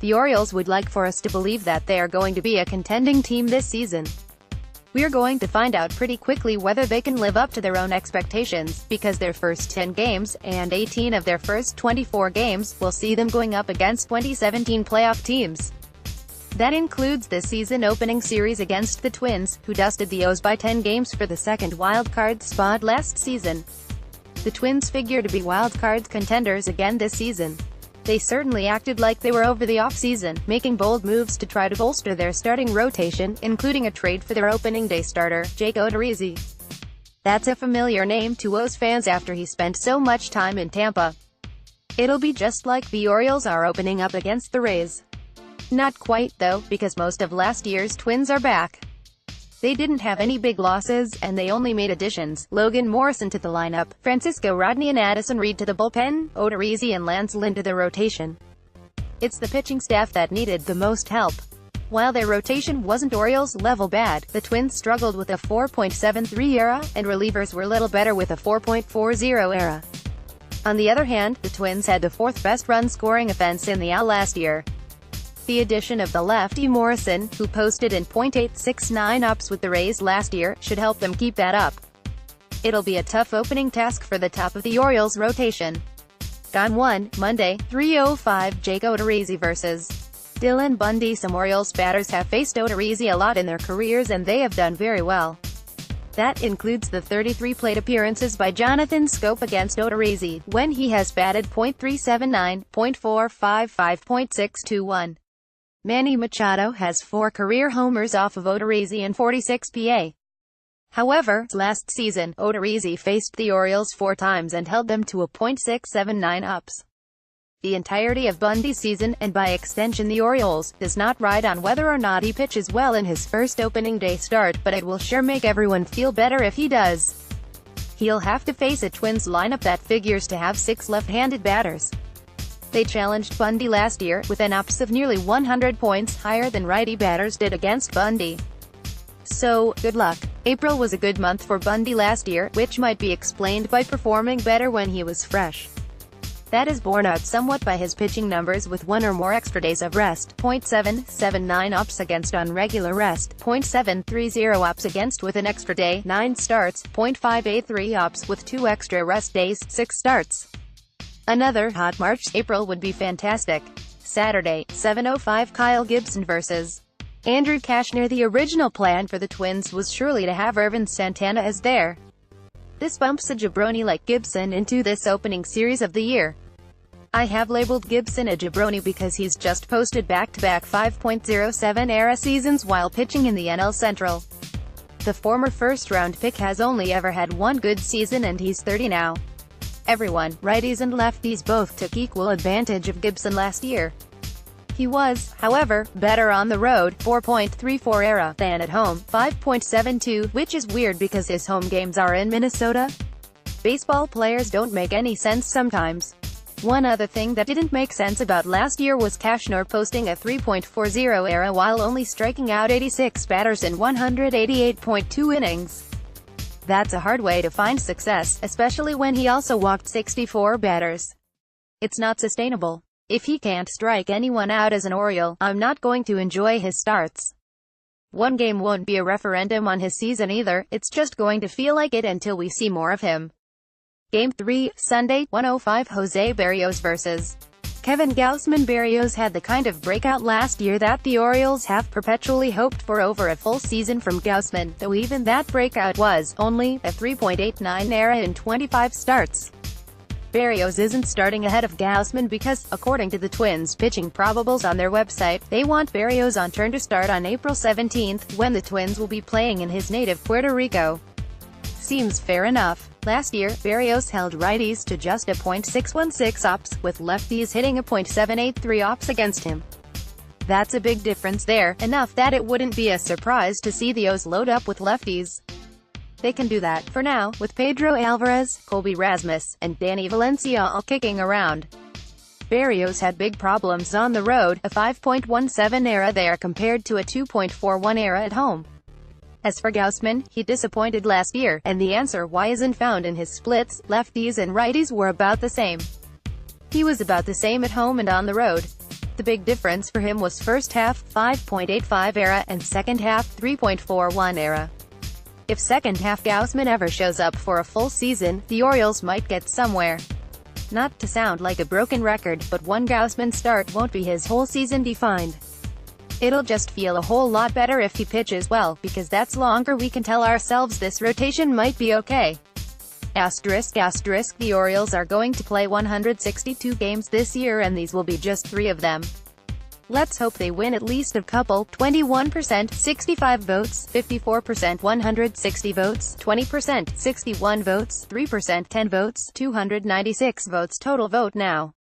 The Orioles would like for us to believe that they are going to be a contending team this season. We're going to find out pretty quickly whether they can live up to their own expectations, because their first 10 games, and 18 of their first 24 games, will see them going up against 2017 playoff teams. That includes the season-opening series against the Twins, who dusted the O's by 10 games for the second wildcard spot last season. The Twins figure to be wildcard contenders again this season. They certainly acted like they were over the offseason, making bold moves to try to bolster their starting rotation, including a trade for their opening day starter, Jake Odorizzi. That's a familiar name to O's fans after he spent so much time in Tampa. It'll be just like the Orioles are opening up against the Rays. Not quite, though, because most of last year's Twins are back. They didn't have any big losses, and they only made additions: Logan Morrison to the lineup, Francisco Rodney and Addison Reed to the bullpen, Odorizzi and Lance Lynn to the rotation. It's the pitching staff that needed the most help. While their rotation wasn't Orioles-level bad, the Twins struggled with a 4.73 ERA, and relievers were little better with a 4.40 ERA. On the other hand, the Twins had the fourth-best run-scoring offense in the AL last year. The addition of the lefty Morrison, who posted in .869 ops with the Rays last year, should help them keep that up. It'll be a tough opening task for the top of the Orioles rotation. Game 1, Monday, 3:05, Jake Odorizzi vs. Dylan Bundy. Some Orioles batters have faced Odorizzi a lot in their careers, and they have done very well. That includes the 33 plate appearances by Jonathan Schoop against Odorizzi, when he has batted .379, .455, .621. Manny Machado has 4 career homers off of Odorizzi and 46 PA. However, last season, Odorizzi faced the Orioles 4 times and held them to a .679 ups. The entirety of Bundy's season, and by extension the Orioles, does not ride on whether or not he pitches well in his first opening day start, but it will sure make everyone feel better if he does. He'll have to face a Twins lineup that figures to have 6 left-handed batters. They challenged Bundy last year, with an ops of nearly 100 points higher than righty batters did against Bundy. So, good luck. April was a good month for Bundy last year, which might be explained by performing better when he was fresh. That is borne out somewhat by his pitching numbers with 1 or more extra days of rest, .779 ops against on regular rest, .730 ops against with an extra day, 9 starts, .583 ops with 2 extra rest days, 6 starts. Another hot March-April would be fantastic. Saturday, 7:05, Kyle Gibson vs. Andrew Cashner. The original plan for the Twins was surely to have Ervin Santana as there. This bumps a jabroni like Gibson into this opening series of the year. I have labeled Gibson a jabroni because he's just posted back-to-back 5.07 ERA seasons while pitching in the NL Central. The former first-round pick has only ever had 1 good season, and he's 30 now. Everyone, righties and lefties, both took equal advantage of Gibson last year. He was, however, better on the road, 4.34 ERA, than at home, 5.72, which is weird because his home games are in Minnesota. Baseball players don't make any sense sometimes. One other thing that didn't make sense about last year was Cashner posting a 3.40 ERA while only striking out 86 batters in 188.2 innings. That's a hard way to find success, especially when he also walked 64 batters. It's not sustainable. If he can't strike anyone out as an Oriole, I'm not going to enjoy his starts. 1 game won't be a referendum on his season either, it's just going to feel like it until we see more of him. Game 3, Sunday, 1:05, Jose Berrios vs. Kevin Gausman. Berrios had the kind of breakout last year that the Orioles have perpetually hoped for over a full season from Gausman, though even that breakout was only a 3.89 ERA in 25 starts. Berrios isn't starting ahead of Gausman because, according to the Twins pitching probables on their website, they want Berrios on turn to start on April 17th, when the Twins will be playing in his native Puerto Rico. Seems fair enough. Last year, Berrios held righties to just a .616 ops, with lefties hitting a .783 ops against him. That's a big difference there, enough that it wouldn't be a surprise to see the O's load up with lefties. They can do that, for now, with Pedro Alvarez, Colby Rasmus, and Danny Valencia all kicking around. Berrios had big problems on the road, a 5.17 ERA there compared to a 2.41 ERA at home. As for Gausman, he disappointed last year, and the answer why isn't found in his splits. Lefties and righties were about the same. He was about the same at home and on the road. The big difference for him was first half 5.85 ERA and second half 3.41 ERA. If second half Gausman ever shows up for a full season, the Orioles might get somewhere. Not to sound like a broken record, but one Gausman start won't be his whole season defined. It'll just feel a whole lot better if he pitches well, because that's longer we can tell ourselves this rotation might be okay. The Orioles are going to play 162 games this year and these will be just 3 of them. Let's hope they win at least a couple. 21%, 65 votes, 54%, 160 votes, 20%, 61 votes, 3%, 10 votes, 296 votes total. Vote now.